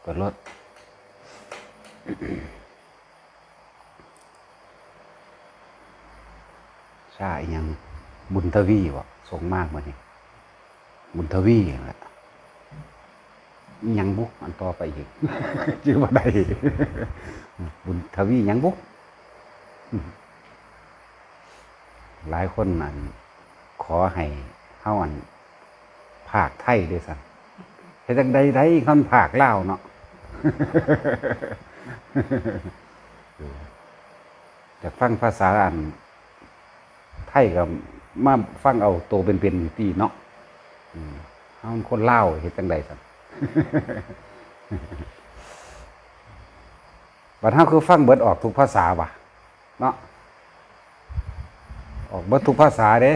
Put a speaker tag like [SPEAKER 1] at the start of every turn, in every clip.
[SPEAKER 1] เปิดรถใช่ยังบุญทวีวะส่งมากมานี่บุญทวีแหละยังบุกอันต่อไปอีก ชื่อว่าใด บุญทวียังบุกหลายคนนั่นขอให้เฮาอันภาคไทยด้วยซ้ำเฮ็ดจังใดๆคนภาคลาวเนาะ จะฟังภาษาอันไทยกับมาฟังเอาโตเป็นๆที่เนาะเฮาคนลาวเฮ็ดจังใดซ้ำ บัดเฮาคือฟังเบิดออกทุกภาษาว่ะเนาะออกเบิดทุกภาษาเด้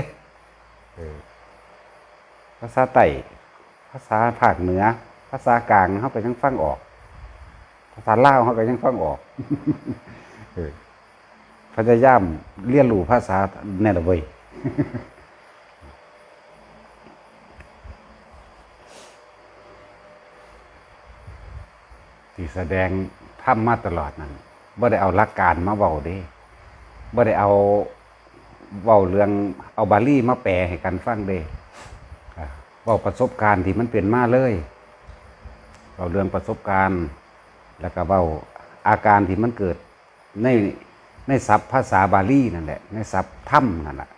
[SPEAKER 1] ภาษาใต้ภาษาภาคเหนือภาษากลางเฮาก็ยังฟังออกภาษาลาวเฮาก็ยังฟังออกพยายามเรียนรู้ภาษาแน่ละเว้ย ที่แสดงทำมาตลอดนั้นบ่ได้เอาหลักการมาเว้าเด้บ่ได้เอาเว้าเรื่องเอาบาลีมาแปลให้กันฟังเด้เว้าประสบการณ์ที่มันเป็นมาเลยเว้าเรื่องประสบการณ์แล้วก็เว้าอาการที่มันเกิดในศัพท์ภาษาบาลีนั่นแหละในศัพท์ธรรมนั่นแหละ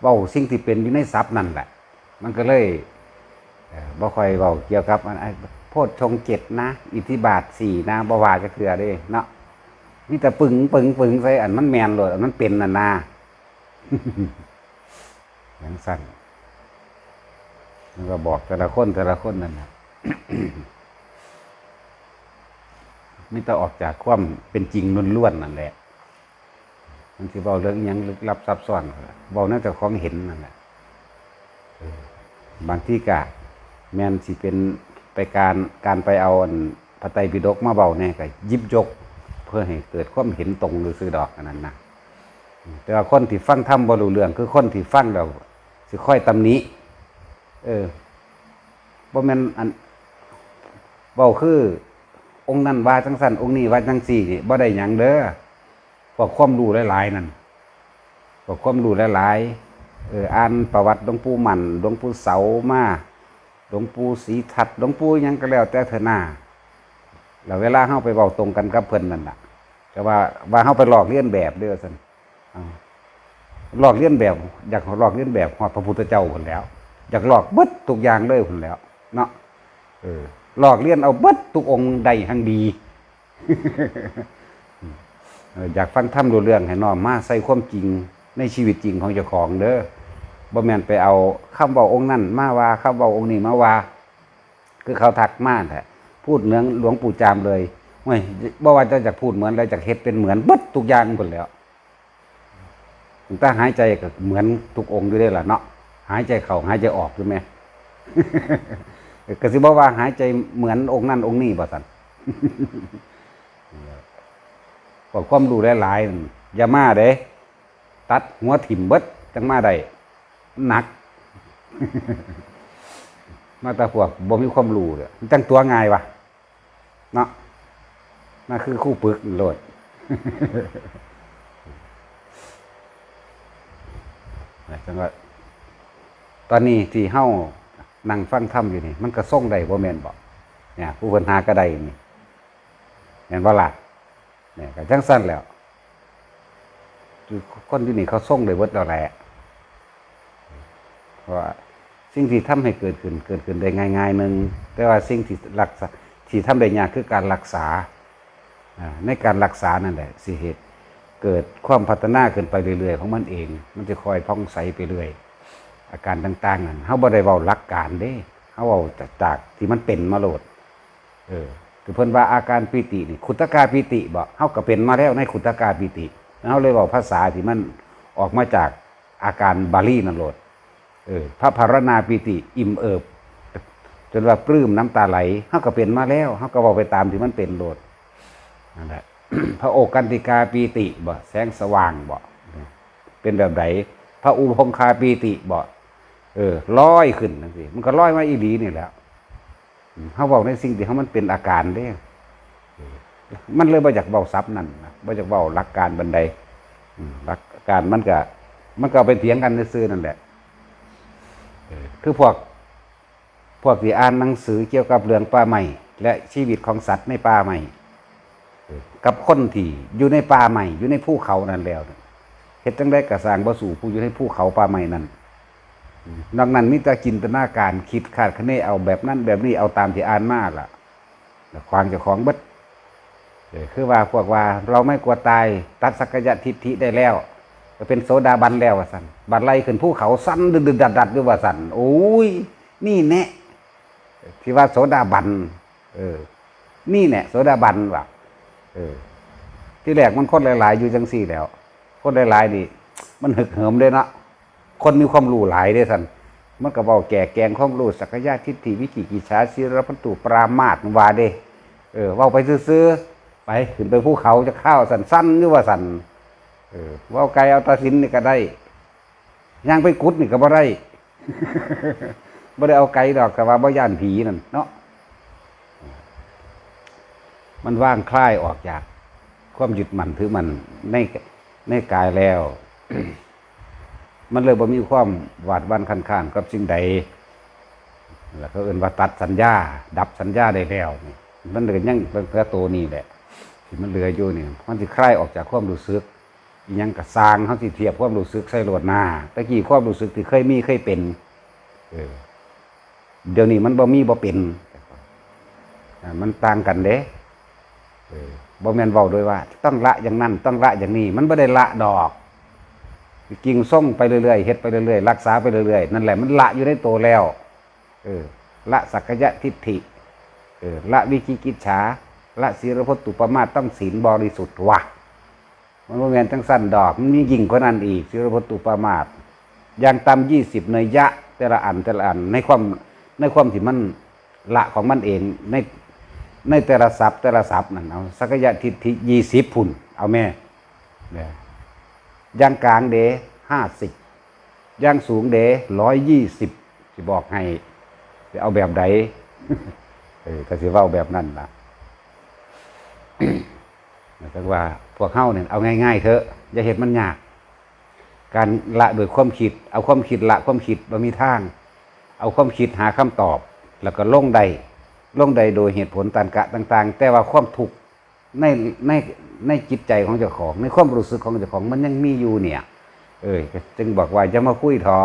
[SPEAKER 1] เว้าสิ่งที่เป็นอยู่ในศัพท์นั่นแหละมันก็เลยบ่ค่อยเว้าเกี่ยวกับโพชฌงค์7นะอิทธิบาท4นะบ่ว่าจะคือเด้เนาะมีแต่ปึงใส่อันมันแม่นโลดอันมันเป็นน่ะนะ อย่างสั้นมันก็บอกแต่ละคนนั่นน่ะ มีแต่ออกจากความเป็นจริงล้วนๆนั่นแหละมันสิเว้าเรื่องอิหยังลึกลับซับซ้อนเว้าแนวแต่ของเห็นนั่นแหละบางทีก็แม่นสิเป็นไปการไปเอาพระไตรปิฎกมาเว้าแน่ก็หยิบยกเพื่อให้เกิดความเห็นตรงหรือซื่อดอกอันนั้นนะแต่ว่าคนที่ฟังธรรมบ่รู้เรื่องคือคนที่ฟังแล้วสิค่อยตำหนิบ่แม่นอันเว้าคือองค์นั้นว่าจังซั่นองค์นี้ว่าจังซี่นี่บ่ได้หยังเด้อพวกความรู้หลายๆนั่นพวกความรู้หลายๆอ่านประวัติหลวงปู่หมั่นหลวงปู่เสามาหลวงปู่ศรีทัตหลวงปู่หยังก็แล้วแต่เถอะนาแล้วเวลาเฮาไปเว้าตรงกันกับเพิ่นนั่นน่ะแต่ว่าเฮาไปลอกเลียนแบบเด้อซั่นลอกเลียนแบบอยากลอกเลียนแบบฮอดพระพุทธเจ้าพุ่นแล้วอยากลอกเบิดทุกอย่างเลยพุ่นแล้วเนาะลอกเลียนเอาเบิดทุกองค์ใดหั่งดี อยากฟังธรรมรู้เรื่องให้น้อมมาใส่ความจริงในชีวิตจริงของเจ้าของเด้อบ่แม่นไปเอาคำเว้าองค์นั้นมาว่าคำเว้าองค์นี้มาว่าคือเขาทักมาแท้พูดเหมือนหลวงปู่จามเลยโอ้ยบ่ว่าจะพูดเหมือนแล้วจะเฮ็ดเป็นเหมือนเบิดทุกอย่างพุ่นแล้วถ้าหายใจก็เหมือนทุกองค์อยู่ได้ล่ะเนาะหายใจเข้าหายใจออกอยู่แม่ ก็สิบ่ว่าหายใจเหมือนองค์นั้นองค์นี้บ่ซั่น พวกความรู้หลายๆอย่ามาเด้ตัดหัวถิ่มเบิดจังมาได้หนัก มาแต่พวกบ่มีความรู้เด้อจังตัวง่ายวะเนาะนั่นคือคู่ปึกโลด จังว่าตอนนี้ที่เฮานั่งฟังธรรมอยู่นี่มันก็ส่งได้บ่แม่นบ่เนี่ยผู้เพิ่นหาก็ได้นี่แม่นบ่ล่ะเนี่ยก็จังซั่นแล้วคนที่นี่เขาส่งได้เบิดแล้วแหละเพราะว่าสิ่งที่ทำให้เกิดขึ้นได้ง่ายๆนึงแต่ว่าสิ่งที่รักษาที่ทำได้ยากคือการรักษาในการรักษานั่นแหละสิเหตุเกิดความพัฒนาขึ้นไปเรื่อยๆของมันเองมันจะคอยผ่องใสไปเรื่อยอาการต่างๆนั่นเฮาบ่ได้เว้าหลักการเด้เฮาเว้าจากที่มันเป็นมาโลดคือเพิ่นว่าอาการปิตินี่ขุตกาปิติบ่เฮาก็เป็นมาแล้วในขุตกาปิติเฮาเลยเว้าภาษาที่มันออกมาจากอาการบาลีนั่นโลดพระภารณาปิติอิ่มเอิบจนว่าปลื้มน้ำตาไหลเฮาก็เป็นมาแล้วเฮาก็เว้าไปตามที่มันเป็นโลดนั่นแหละ พระโอกันติกาปีติบ่แสงสว่างบ่เป็นแบบไหนพระอุพงคาปีติบ่ลอยขึ้นจังซี่มันก็ลอยมาอีหลีนี่แหล้ว เขาบอกในสิ่งที่เขามันเป็นอาการเด้มันเลยบ่อยากเบาซับนั่นบ่อยากเบาหลักการบันไดหลักการมันก็ไปเถียงกันซื่อนั่นแหละคือพวกที่อ่านหนังสือเกี่ยวกับเรื่องป่าไม้และชีวิตของสัตว์ในป่าไม้กับคนที่อยู่ในป่าไม้อยู่ในภูเขานั่นแล้วเฮ็ดจังได๋ก็สร้างบ่สู่ผู้อยู่ในภูเขาป่าไม้นั่นดังนั้นมีแต่จินตนาการคิดคาดคะเนเอาแบบนั้นแบบนี้เอาตามที่อ่านมาล่ะควางเจ้าของเบิดคือว่าพวกว่าเราไม่กลัวตายตัดสักกายทิฏฐิได้แล้วก็เป็นโสดาบันแล้วว่าซั่นบัดไล่ขึ้นภูเขาสั่นดึดๆดัดๆด้วยว่าซั่นโอ้ยนี่แน่ที่ว่าโสดาบันนี่แน่โสดาบันว่ะที่แรกมันคนหลายๆอยู่จังซี่แล้วคนหลายๆนี่มันหึกเหิมเลยเนาะคนมีความรู้หลายเด้ซั่นมันก็เว้าแก่แกงความรู้สักกายทิฏฐิวิจิกิจฉาศีลพันตุปรามาสว่าเด้เว้าไปซื่อๆไปขึ้นไปภูเขาจะข้าวสั้นๆหรือว่าสั่นเว้าไกลเอาตาสินนี่ก็ได้ย่างไปกุดนี่ก็บ่ได้ บ่ได้เอาไกลดอกแต่ว่าบ่ย่านผีนั่นเนาะมันว่างคลายออกจากความยึดมั่นถือมั่นในกายแล้ว มันเลยบ่มีความหวาดหวั่นคันค้านกับสิ่งใดแล้วก็เอิ้นว่าตัดสัญญาดับสัญญาได้แล้วนี่มันเหลือยังเพื่อตัวนี้แหละที่มันเหลืออยู่นี่มันสิคลายออกจากความรู้สึกอีหยังก็สร้างเฮาสิเทียบความรู้สึกใส่โลดหน้าตะกี้ความรู้สึกที่เคยมีเคยเป็นเดี๋ยวนี้มันบ่มีบ่เป็นมันต่างกันเด้บ่แม่นเว้าโดยว่าต้องละอย่างนั้นต้องละอย่างนี้มันบ่ได้ละดอกกิ่งส่งไปเรื่อยๆเฮ็ดไปเรื่อยๆรักษาไปเรื่อยๆนั่นแหละมันละอยู่ในตัวแล้วละสักกายทิฏฐิละวิจิกิจฉาละศีลพัตตุปมาสต้องศีลบริสุทธิ์ว่ะมันบ่แม่นจังสั้นดอกมันมียิ่งกว่านั้นอีกศีลพัตตุปมาสอย่างต่ำ20นัยยะแต่ละอันในความที่มันละของมันเองในแต่ละศัพท์นั่นเอาสักกายทิฏฐิ20พุ่นเอาแม่อย่างกลางเด50อย่างสูงเด120สิบอกให้จะเอาแบบใดก็สิเว้าแบบนั้นล่ะแต่ว่าพวกเฮาเนี่ยเอาง่ายๆเถอะอย่าเฮ็ดมันยากการละโดยความคิดเอาความคิดละความคิดบ่มีทางเอาความคิดหาคำตอบแล้วก็ลงใดโดยเหตุผลต่างๆแต่ว่าความทุกข์ในจิตใจของเจ้าของในความรู้สึกของเจ้าของมันยังมีอยู่เนี่ยจึงบอกว่าอย่ามาคุยท้อ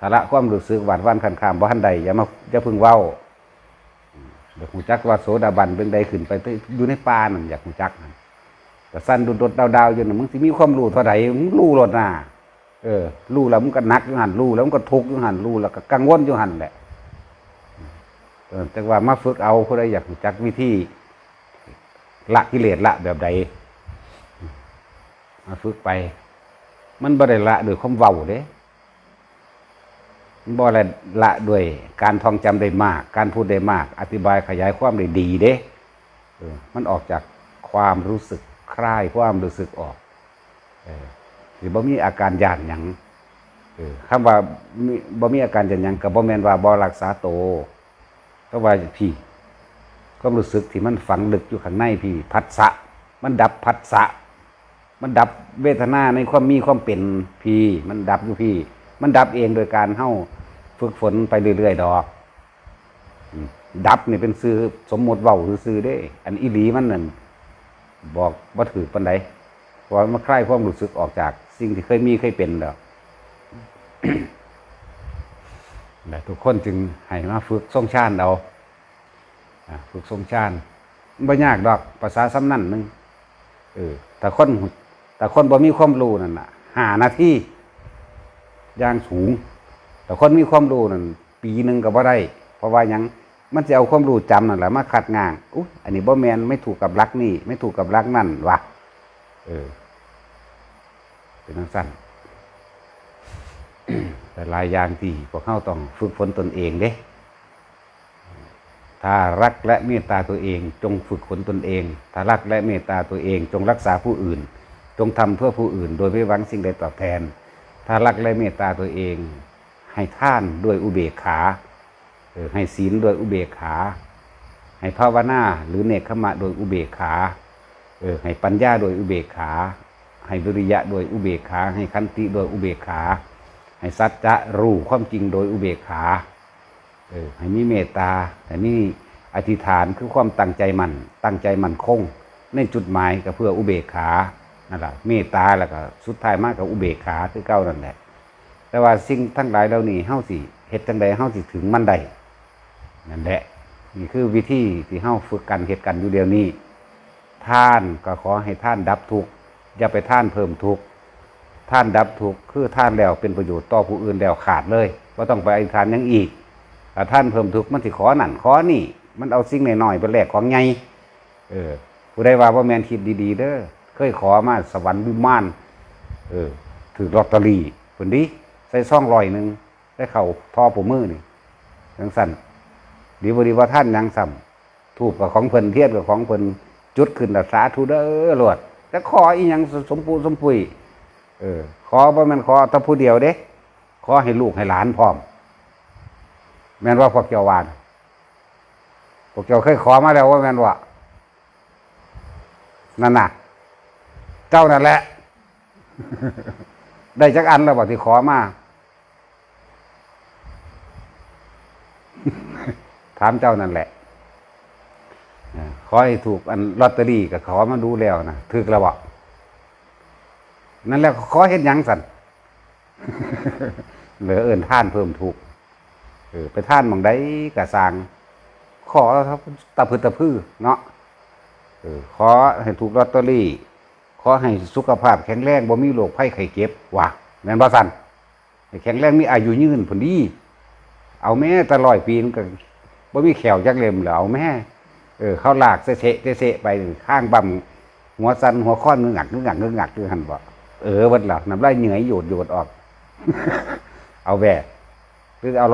[SPEAKER 1] ถ้าละความรู้สึกหวาดหวั่นคันข้ามบ่ทันใดอย่าพึ่งเว้าอยากฮู้จักว่าโสดาบันเป็นใดขึ้นไปอยู่ในป่านั่นอยากฮู้จักนั่นแต่สั้นดุดๆดาวๆอยู่นั่นมึงสิมีความรู้เท่าใดมึงรู้โลดน่ะรู้แล้วมึงก็หนักอยู่หั่นรู้แล้วมึงก็ทุกข์อยู่หั่นรู้แล้วก็กังวลอยู่หั่นแหละแต่ว่ามาฝึกเอาผู้ใดอยากฮู้จักวิธีละกิเลสละแบบใดมาฝึกไปมันบ่ได้ละด้วยความเว้าเด้บ่ได้ละด้วยการท่องจำได้มากการพูดได้มากอธิบายขยายความได้ดีเด้มันออกจากความรู้สึกคลายความรู้สึกออกหรือบ่มีอาการย่านหยังคำว่าบ่มีอาการย่านหยังก็บ่แม่นว่าบ่รักษาโตก็ว่าพี่ความรู้สึกที่มันฝังลึกอยู่ข้างในพี่ผัสสะมันดับผัสสะมันดับเวทนาในความมีความเป็นพี่มันดับอยู่พี่มันดับเองโดยการเฮ้าฝึกฝนไปเรื่อยๆดอกดับนี่เป็นซื่อสมมติเว้าซื่อๆเด้อันอีหลีมันนั่นบอกบ่ถือปานใดเพราะมันคลายความรู้สึกออกจากสิ่งที่เคยมีเคยเป็นแล้วและทุกคนจึงให้มาฝึกทรงฌานเอาฝึกทรงฌานบ่ยากดอกภาษาซ้ำนั่นนึงแต่คนบ่มีความรู้นั่นน่ะ5 นาทีอย่างสูงแต่คนมีความรู้นั่นปีนึงก็บ่ได้เพราะว่าหยังมันจะเอาความรู้จำนั่นแหละมาขัดง้างอันนี้บ่แม่นไม่ถูกกับหลักนี่ไม่ถูกกับหลักนั่นวะเป็นจังซั่น แต่หลายอย่างที่พวกเฮาต้องฝึกฝนตนเองเด้ถ้ารักและเมตตาตัวเองจงฝึกฝนตนเองถ้ารักและเมตตาตัวเองจงรักษาผู้อื่นจงทำเพื่อผู้อื่นโดยไม่หวังสิ่งใดตอบแทนถ้ารักและเมตตาตัวเองให้ท่านด้วยอุเบกขาให้ศีลด้วยอุเบกขา ให้ภาวนาหรือเนกขมะโดยอุเบกขาให้ปัญญาโดยอุเบกขาให้วิริยะโดยอุเบกขาให้ขันติโดยอุเบกขาให้สัจจะรู้ความจริงโดยอุเบกขาให้มีเมตตาแต่นี่อธิษฐานคือความตั้งใจมั่นคงในจุดหมายก็เพื่ออุเบกขานั่นแหละเมตตาแล้วก็สุดท้ายมากกับอุเบกขาคือเก้านั่นแหละแต่ว่าสิ่งทั้งหลายเหล่านี้เฮาสิเฮ็ดจังใดเฮาสิถึงมันได้นั่นแหละนี่คือวิธีที่เฮาฝึกกันเฮ็ดกันอยู่เดี๋ยวนี้ท่านก็ขอให้ท่านดับทุกข์อย่าไปท่านเพิ่มทุกข์ท่านดับทุกข์คือท่านแล้วเป็นประโยชน์ต่อผู้อื่นแล้วขาดเลยบ่ต้องไปอธิษฐานหยังอีกถ้าท่านเพิ่มทุกข์มันสิขอนั่นขอนี่มันเอาสิ่งน้อยๆไปแลกของใหญ่ผู้ใดว่าแม่นคิดดีๆเด้อเคยขอมาสวรรค์วิมานถือลอตเตอรี่เพิ่นดิใส่ซ่อง100นึงได้เข้าทอผู้มือนี่จังซั่นดีบ่ดีว่าท่านยังซ้ำทูบกับของเพิ่นเทียนกับของเพิ่นจุดขึ้นสาธุเด้อโลดแต่ขออีหยังสมปูสมปุยขอบ่แม่นขอแต่ผู้เดียวเด้ขอให้ลูกให้หลานพร้อมแม่นว่าพวกเจ้าว่าพวกเจ้าเคยขอมาแล้วว่าแม่นว่านั่นน่ะเจ้านั่นแหละ ได้จักอันแล้วบ่ที่ขอมาถามเจ้านั่นแหละขอให้ถูกอันลอตเตอรี่ก็ขอมาดูแล้วนะถูกแล้วบ่นั่นแหละขอเฮ็ดหยังสั่น เหลือท่านเพิ่มทุกข์ไปท่านหม่องใดก็สร้างขอตะพึตะพื้อเนาะขอให้ถูกลอตเตอรี่ขอให้สุขภาพแข็งแรงบ่มีโรคภัยไข้เจ็บว่ะแม่นบ่สั่นให้แข็งแรงมีอายุยืนพุ่นดีเอาแม่แต่100 ปีมันก็บ่มีแขวจักเล่มแล้วเอาแม่เขาลากเสะไปข้างบั่มหัวสั่นหัวค้อนงึกงักคือหั่นบ่บัดล่ะน้ำลายเหนื่อยโยดออก เอาแหวะหรือเอา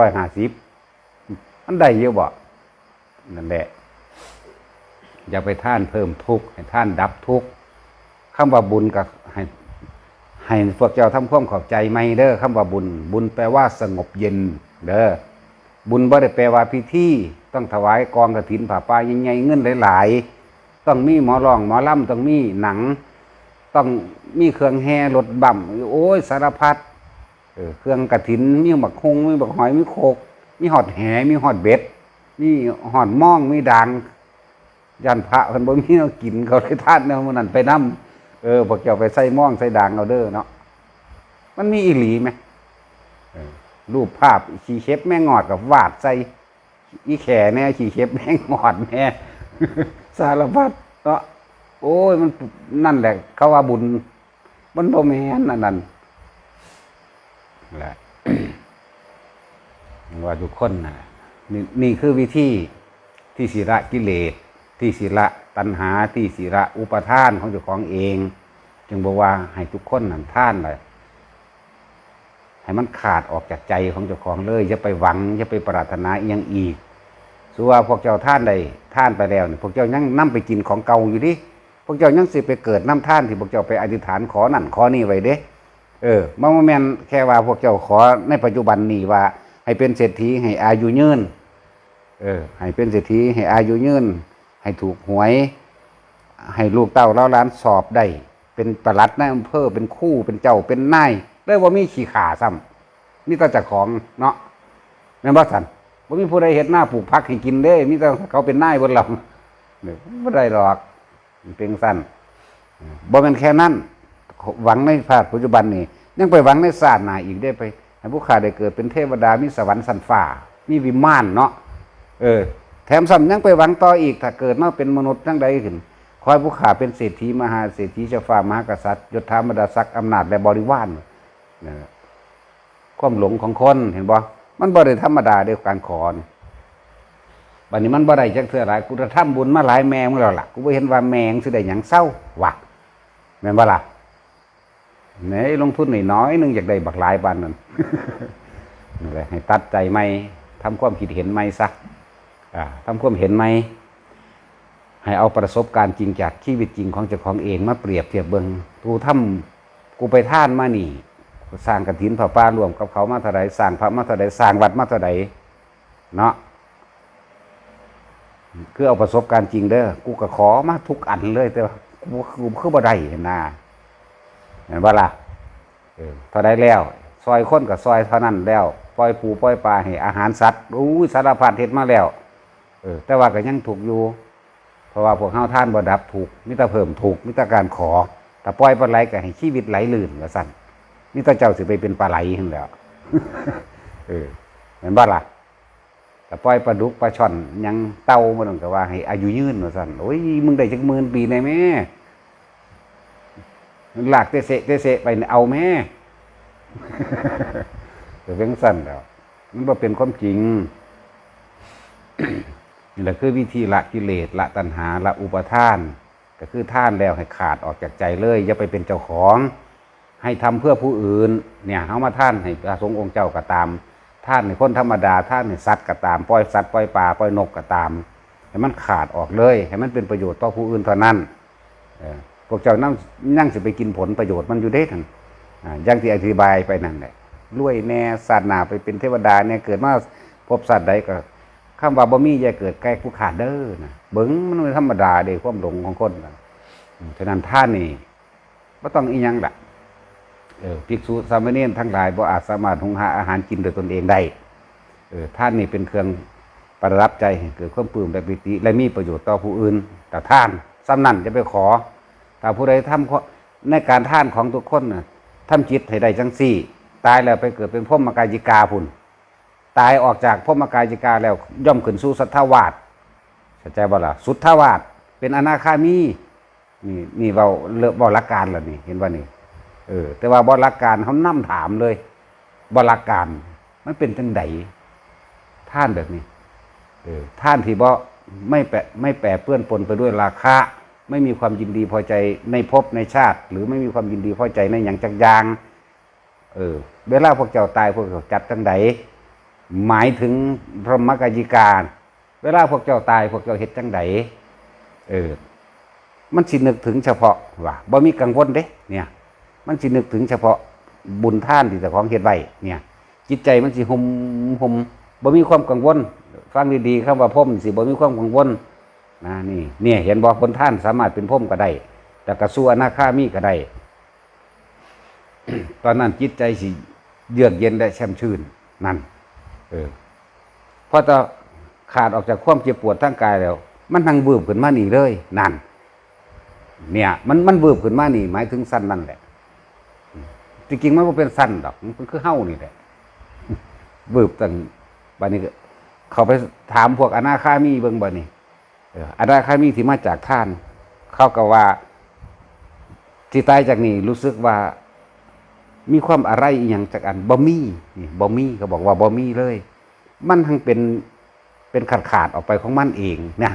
[SPEAKER 1] 150มันได้เยอะบ่นั่นแหละอย่าไปท่านเพิ่มทุกข์ให้ท่านดับทุกข์คำว่าบุญก็ให้พวกเจ้าทำความเข้าใจไหมเด้อคำว่าบุญแปลว่าสงบเย็นเด้อบุญบ่ได้แปลว่าพิธีต้องถวายกองกฐินผ้าป่าใหญ่ๆเงินหลายๆต้องมีหมอร้องหมอลำต้องมีหนังต้องมีเครื่องแห่รถบั่มโอ้ยสารพัดเครื่องกฐินมีบักฮงมีบักหอยมีโคกมีหอดแหมีหอดเบ็ดมีหอดม่องมีด่างยันพระเพิ่นบ่มีเอากินเขาเลยทานแนวมันนั่นไปนำพวกเจ้าไปใส่ม่องใส่ด่างเอาเด้อเนาะมันมีอีหลีไหมรูปภาพขี้เข็บแม่งอดกับวาดใส่อีแข่แน่ขี้เข็บแม่งอดแน่สารพัดเนาะโอ้ยมันนั่นแหละเขาว่าบุญมันบ่แม่นนั่นแหละ ว่าทุกคนนะนี่คือวิธีที่สิระกิเลสที่สิระตัณหาที่สิระอุปทานของเจ้าของเองจึงบอกว่าให้ทุกคนนั่นท่านเลยให้มันขาดออกจากใจของเจ้าของเลยอย่าไปหวังอย่าไปปรารถนาอีกอีกส่วนพวกเจ้าท่านใดท่านไปแล้วเนี่ยพวกเจ้ายังนำไปกินของเก่าอยู่ดิพวกเจ้ายังสิไปเกิดน้ำท่านที่พวกเจ้าไปอธิษฐานขอนั่นขอนี่ไว้เด้มันบ่แม่นแค่ว่าพวกเจ้าขอในปัจจุบันนี้ว่าให้เป็นเศรษฐีให้อายุยืนให้เป็นเศรษฐีให้อายุยืนให้ถูกหวยให้ลูกเต้าเล้าล้านสอบได้เป็นปลัดนายอำเภอเป็นคู่เป็นเจ้าเป็นนายเลยว่ามีขี้ข่าซ้ำมีแต่เจ้าของเนาะแม่นบ่สั่นบ่มีผู้ใดเฮ็ดหน้าปลูกผักให้กินเด้มีแต่เขาเป็นนายบนเราบ่ได้หรอกเป็นสั้นบ่แม่นแค่นั้นหวังในภาคปัจจุบันนี่ยังไปหวังในศาสตร์หน้าอีกได้ไปให้ผู้ข้าได้เกิดเป็นเทวดามีสวรรค์สันฟ้ามีวิมานเนาะแถมซ้ำยังไปหวังต่ออีกถ้าเกิดมาเป็นมนุษย์ทั้งใดขึ้นคอยผู้ข้าเป็นเศรษฐีมหาเศรษฐีเจ้าฟ้ามหากษัตริย์ยศถาบรรดาศักดิ์อำนาจและบริวารความหลงของคนเห็นบ่มันบ่ได้ธรรมดาเดียวกันขอนบัดนี้มันบ่ได้จักเทื่อหลายกูจะทำบุญมาหลายแมงแล้วล่ะกูบ่เห็นว่าแมงสิได้หยังเศร้าวะแม่นบ่ล่ะไหนลงทุนน้อยนึงอยากได้บักหลายบานนั่น นี่แหละให้ตัดใจใหม่ทำความคิดเห็นใหม่ซะทำความเห็นใหม่ให้เอาประสบการณ์จริงจากชีวิตจริงของเจ้าของเองมาเปรียบเทียบเบิ่งกูไปท่านมานี่สร้างกฐินผ้าป่ารวมกับเขามาเท่าใดสร้างพระมาเท่าใดสร้างวัดมาเท่าใดเนาะ คือเอาประสบการณ์จริงเด้อกูก็ขอมาทุกอันเลยแต่ว่ากูคือบ่ได้เห็นนะเห็นว่าล่ะพอได้แล้วซอยคนกับซอยเท่านั้นแล้วปล่อยปูปล่อยปลาให้อาหารสัตว์สารพัดเฮ็ดมาแล้วแต่ว่าก็ยังถูกอยู่เพราะว่าพวกเฮาท่านบ่ดับถูกมิตรเพิ่มถูกมิตรการขอแต่ปล่อยปลาไหลก็ให้ชีวิตไหลลื่นว่าซั่นมิตรเจ้าสิไปเป็นปลาไหลหั่นแหล้วเห็นบ่ล่ะแต่ปล่อยปลาดุกปลาช่อนยังเต่าบ่ต้องก็ว่าให้อายุยืนว่าซั่นโอ้ยมึงได้จัก10,000 ปีได้แม่ลากเตะไปเอาแม่แต่เพียงสั้นแล้วมันบ่เป็นความจริงนี่แหละคือวิธีละกิเลสละตัณหาละอุปทานก็คือท่านแล้วให้ขาดออกจากใจเลยอย่าไปเป็นเจ้าของให้ทำเพื่อผู้อื่นเนี่ยเฮามาท่านให้พระสงฆ์องค์เจ้าก็ตามท่านในคนธรรมดาท่านในสัตว์ก็ตามปล่อยสัตว์ปล่อยปลาปล่อยนกก็ตามให้มันขาดออกเลยให้มันเป็นประโยชน์ต่อผู้อื่นเท่านั้นพวกเจ้านั่งสิไปกินผลประโยชน์มันอยู่ได้ทั้งอย่างที่อธิบายไปนั่นแหละรวยแน่สัตว์หนาไปเป็นเทวดาเนี่ยเกิดมาพบสัตว์ใดก็คำว่าบ่มีอย่าเกิดใกล้ผู้ขาดเด้อนะเบิ้งมันเป็นธรรมดาเด้ความหลงของคนนะฉะนั้นท่านนี่บ่ต้องอีหยังล่ะภิกษุสามเณรทั้งหลายบ่อาจสามารถหุงหาอาหารกินโดยตนเองได้ท่านนี่เป็นเครื่องประดับใจให้เกิดความปลื้มและปิติและมีประโยชน์ต่อผู้อื่นแต่ท่านซ้ำนั่นจะไปขอถ้าผู้ใดทำในการท่านของทุกคนน่ะทำจิตให้ได้จังซี่ตายแล้วไปเกิดเป็นพรหมกายิกาพุ่นตายออกจากพรหมกายิกาแล้วย่อมขึ้นสู่สัทธาวาสเข้าใจบ่ล่ะสุทธาวาสเป็นอนาคามีนี่เว้าหลักการล่ะนี่เห็นว่านี่แต่ว่าบ่หลักการเขานำถามเลยบ่หลักการมันเป็นจังไดท่านแบบนี้ท่านที่บ่ไม่แปรเปื้อนปนไปด้วยราคะไม่มีความยินดีพอใจในภพในชาติหรือไม่มีความยินดีพอใจในอย่างจักอย่างเวลาพวกเจ้าตายพวกเจ้าจัดจังไดหมายถึงพรหมกายิกาเวลาพวกเจ้าตายพวกเจ้าเฮ็ดจังไดมันสินึกถึงเฉพาะว่าบ่มีกังวลเด้เนี่ยมันสินึกถึงเฉพาะบุญท่านที่เจ้าของเฮ็ดไว้เนี่ยจิตใจมันสิห่มบ่มีความกังวลฟังดีๆคำว่าพรหมสิบ่มีความกังวลนะนี่เห็นบ่คนท่านสามารถเป็นพรหมก็ได้แต่กระสู่อนาคามีก็ได้ ตอนนั้นจิตใจสิเยือกเย็นและแช่มชื่นนั่นพอจะขาดออกจากความเจ็บปวดทางกายแล้วมันทั้งบืบขึ้นมานี่เลยนั่นเนี่ยมันบืบขึ้นมานี่หมายถึงสั้นนั่นแหละจริงๆมันบ่เป็นสั้นดอกมันคือเฮ้านี่แหละบืบตั้งบัดนี้เขาไปถามพวกอนาคามีเบิ่งบ่นี่อนาคามีที่มาจากท่านเขาก็ว่าที่ตายจากนี่รู้สึกว่ามีความอะไรอีหยังจากอันบ่มีนี่บ่มีเขาบอกว่าบ่มีเลยมันทั้งเป็นขาดออกไปของมันเองนะ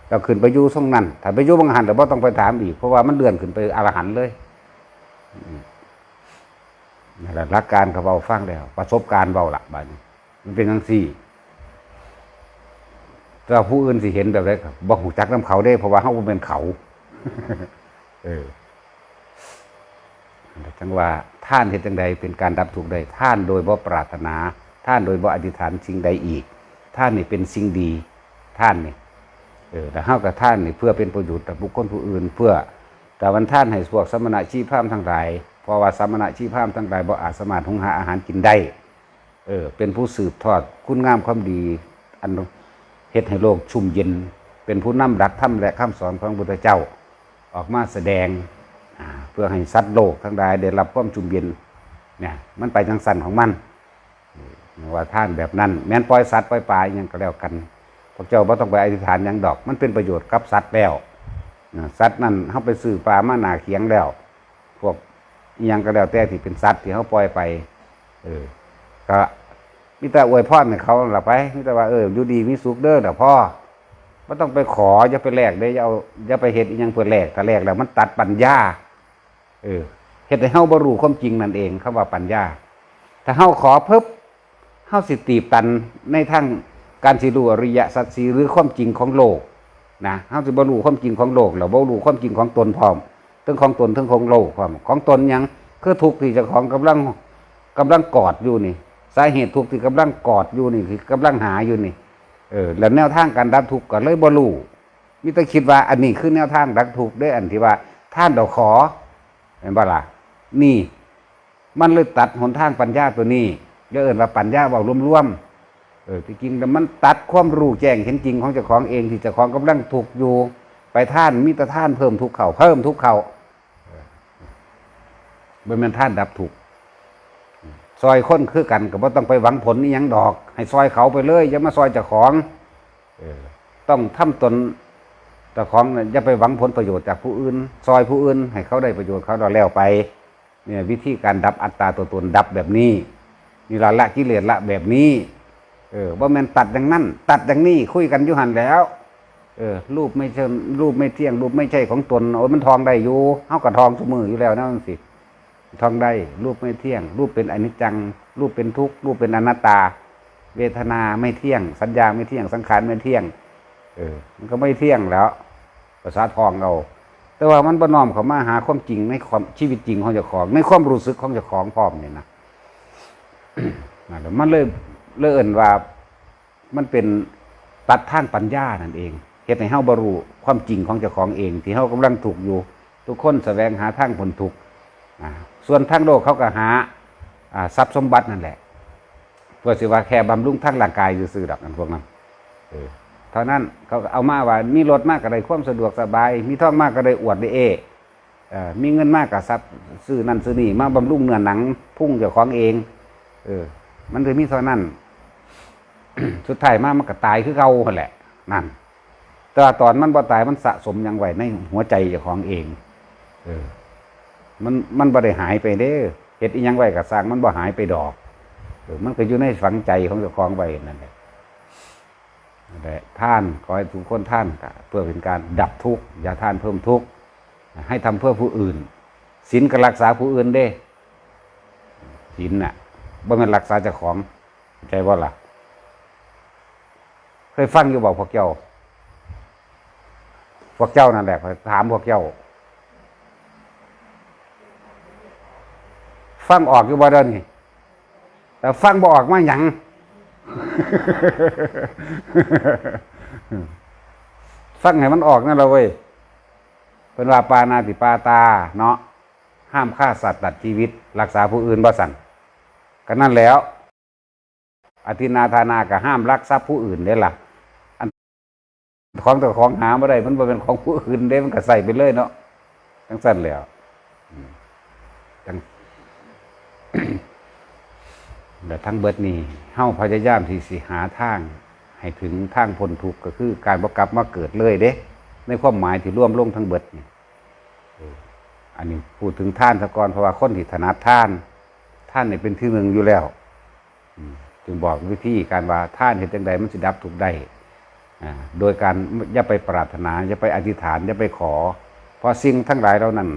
[SPEAKER 1] เราขึ้นไปอยู่ตรงนั้นถ้าไปอยู่บางหันเราบ่ต้องไปถามอีกเพราะว่ามันเลื่อนขึ้นไปอรหันต์เลยนั่นแหละหลักการเขาเว้าฟังแล้วประสบการณ์เว้าล่ะบัดนี้มันเป็นจังซี่แต่ผู้อื่นสิเห็นแบบไรบ่หูจักน้ำเขาได้เพราะว่าเขาเป็นเขาจังว่าท่านเห็นจังใดเป็นการดับทุกข์ได้ท่านโดยบ่ปรารถนาท่านโดยบ่อธิษฐานสิ่งใดอีกท่านนี่เป็นสิ่งดีท่านนี่แต่เฮากับท่านนี่เพื่อเป็นประโยชน์ต่อบุคคลผู้อื่นเพื่อแต่วันท่านให้พวกสมณะชีพพราหมณ์ทั้งหลายเพราะว่าสมณะชีพพราหมณ์ทั้งหลายบ่อาจสามารถหุงหาอาหารกินได้เป็นผู้สืบทอดคุณงามความดีอันเฮ็ดให้โลกชุ่มเย็นเป็นผู้นำหลักธรรมและคำสอนของพระพุทธเจ้าออกมาแสดงเพื่อให้สัตว์โลกทั้งหลายได้รับความชุ่มเย็นเนี่ยมันไปจังสั่นของมันว่าท่านแบบนั้นแม้นปล่อยสัตว์ปล่อยปลาอย่างก็แล้วกันพวกเจ้าบ่ต้องไปอธิษฐานอย่างดอกมันเป็นประโยชน์กับสัตว์แล้วสัตว์นั่นเขาไปซื้อปลามาหนาเคียงแล้วพวกอย่างก็แล้วแต่ที่เป็นสัตว์ที่เขาปล่อยไปก็มิแต่อวยพรให้เขาล่ะไปมิแต่ว่าอยู่ดีมีสุขเด้อเด้อพ่อบ่ต้องไปขออย่าไปแลกเด้อย่าไปเฮ็ดอีหยังเพื่อแลกถ้าแลกแล้วมันตัดปัญญาเฮ็ดให้เฮาบ่รู้ความจริงนั่นเองคำว่าปัญญาถ้าเฮาขอปึ๊บเฮาสิตีบตันในทางการสิรู้อริยสัจสี่หรือความจริงของโลกนะเฮาสิบ่รู้ความจริงของโลกแล้วบ่รู้ความจริงของตนพร้อมทั้งของตนทั้งของโลกพร้อมของตนหยังคือทุกข์ที่เจ้าของกำลังกอดอยู่นี่สาเหตุทุกข์ที่กำลังกอดอยู่นี่คือกำลังหาอยู่นี่ แล้วแนวทางการดับทุกข์ก็เลยบ่รู้มิแต่คิดว่าอันนี้คือแนวทางดับทุกข์ได้อันที่ว่าท่านดอกขอเห็นบ่ล่ะนี่มันเลยตัดหนทางปัญญาตัวนี้เรียกว่าปัญญาบอกรวมๆที่จริงแล้วมันตัดความรู้แจ้งเห็นจริงของเจ้าของเองที่เจ้าของกำลังทุกข์อยู่ไปท่านมิตรท่านเพิ่มทุกข์เพิ่มทุกข์เขาเป็นท่านดับทุกข์ซอยคนคือกันก็บ่ต้องไปหวังผลนี่ยังดอกให้ซอยเขาไปเลยอย่ามาซอยเจ้าของต้องทำตนเจ้าของอย่าไปหวังผลประโยชน์จากผู้อื่นซอยผู้อื่นให้เขาได้ประโยชน์เขาดอกแล้วไปเนี่ยวิธีการดับอัตตาตัวตนดับแบบนี้นี่ละกิเลสละแบบนี้ว่ามันตัดอย่างนั้นตัดอย่างนี้คุยกันอยู่หันแล้วรูปไม่ใช่รูปไม่เที่ยงรูปไม่ใช่ของตนโอ้มันทองได้อยู่เฮากับทองทุกมืออยู่แล้วนั่นสิทองได้รูปไม่เที่ยงรูปเป็นอนิจจังรูปเป็นทุกข์รูปเป็นอนัตตาเวทนาไม่เที่ยงสัญญาไม่เที่ยงสังขารไม่เที่ยงมันก็ไม่เที่ยงแล้วภาษาทองเราแต่ว่ามันบ่น้อมเข้ามาหาความจริงในความชีวิตจริงของเจ้าของในความรู้สึกของเจ้าของพร้อมนี่นะ มันเลยเอิ้นว่ามันเป็นตัดทางปัญญานั่นเองเฮ็ดให้เฮาบ่รู้ความจริงของเจ้าของเองที่เฮากำลังถูกอยู่ทุกคนแสวงหาทางพ้นทุกข์ส่วนทางโลกเขาก็หาทรัพย์สมบัตินั่นแหละเพื่อสิว่าแค่บำรุงทางร่างกายซื่อๆดอกนั่นพวกนั้นเท่านั้นเขาเอามาว่ามีรถมากก็ได้ความสะดวกสบายมีทองมากก็ได้อวดได้มีเงินมากก็ทรัพย์ซื้อนั่นซื้อนี่มาบำรุงเนื้อหนังพุ่งเจ้าของเองมันเลยมีเท่านั้น สุดท้ายมันก็ตายคือเก่าหั่นแหละนั่นแต่ตอนมันบ่ตายมันสะสมยังไว้ในหัวใจเจ้าของเองมันบ่ได้หายไปเด้อเฮ็ดอีหยังไว้ก็สร้างมันบ่หายไปดอกมันก็อยู่ในฝังใจของเจ้าของไว้นั่นแหละแต่ท่านขอให้ทุกคนท่านเพื่อเป็นการดับทุกข์อย่าท่านเพิ่มทุกข์ให้ทำเพื่อผู้อื่นศีลก็รักษาผู้อื่นเด้ศีลน่ะบ่แม่นรักษาเจ้าของใจบ่ล่ะเคยฟังอยู่บอกพวกเจ้านั่นแหละถามพวกเจ้าฟังออกอยู่บ่เด้อนี่แต่ฟังบ่ออกมาหยัง ฟังให้มันออกนั่นแหละเว้ยเป็นว่าปานาติปาตาเนาะห้ามฆ่าสัตว์ตัดชีวิตรักษาผู้อื่นบ่สั่นก็นั่นแล้วอธินาทานาก็ห้ามลักทรัพย์ผู้อื่นเด้ล่ะอันของแต่ของหาบ่ได้มันบ่เป็นของผู้อื่นเด้มันก็ใส่ไปเลยเนาะจังซั่นแล้วจัง แต่ทั้งเบิดนี้เฮาพยายามที่สิหาทางให้ถึงทางพ้นทุกข์ก็คือการบ่กลับมาเกิดเลยเด้ในความหมายที่ร่วมลงทั้งเบิดนี่อันนี้พูดถึงท่านซะก่อนเพราะว่าคนที่ถนัดท่านนี่เป็นที่หนึ่งอยู่แล้วจึงบอกวิธีการว่าท่านเฮ็ดจังไดมันสิดับทุกข์ได้โดยการอย่าไปปรารถนาอย่าไปอธิษฐานอย่าไปขอเพราะสิ่งทั้งหลายเหล่านั้น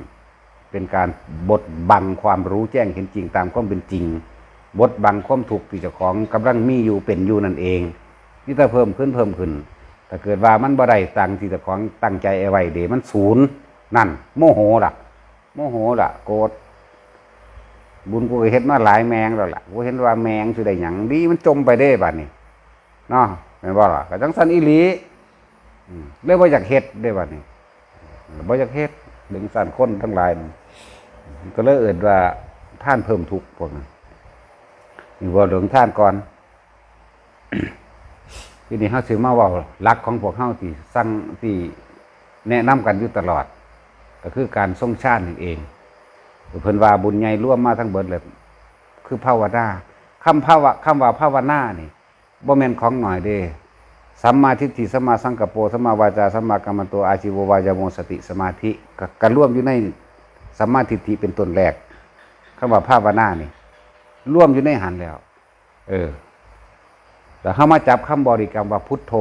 [SPEAKER 1] เป็นการบดบังความรู้แจ้งเห็นจริงตามความเป็นจริงบดบังความทุกข์ที่เจ้าของกำลังมีอยู่เป็นอยู่นั่นเองนี่ถ้าเพิ่มขึ้นถ้าเกิดว่ามันบ่ได้ตั้งที่เจ้าของตั้งใจเอาไว้เดี๋ยวมันศูนย์นั่นโมโหล่ะโกรธบุญกูเฮ็ดมาหลายแมงแล้วล่ะกูเห็นว่าแมงสิได้หยังดีมันจมไปได้บัดนี้เนาะแม่นบ่ล่ะก็จังซั่นอีหลีเลยบ่อยากเฮ็ดได้บัดนี้บ่อยากเฮ็ดดึงสั่นคนทั้งหลายก็เลยเอิ้นว่าท่านเพิ่มทุกข์พวกนั้นนี่ว่าเรื่องท่านก่อน ทีนี้เฮาสิมาเว้าหลักของพวกเฮาที่สั่งที่แนะนำกันอยู่ตลอดก็คือการทรงชาตินั่นเองเพิ่นว่าบุญใหญ่ร่วมมาทั้งเบิดเลยคือภาวนาคำว่าภาวนานี่บ่แม่นของหน่อยเด้สัมมาทิฏฐิสัมมาสังกัปโปสัมมาวาจาสัมมากัมมันโตอาชีววายโมสติสมาธิก็ร่วมอยู่ในสัมมาทิฏฐิเป็นต้นแรกคำว่าภาวนานี่ร่วมอยู่ในหันแล้วแต่เฮามาจับคำบริกรรมว่าพุทโธ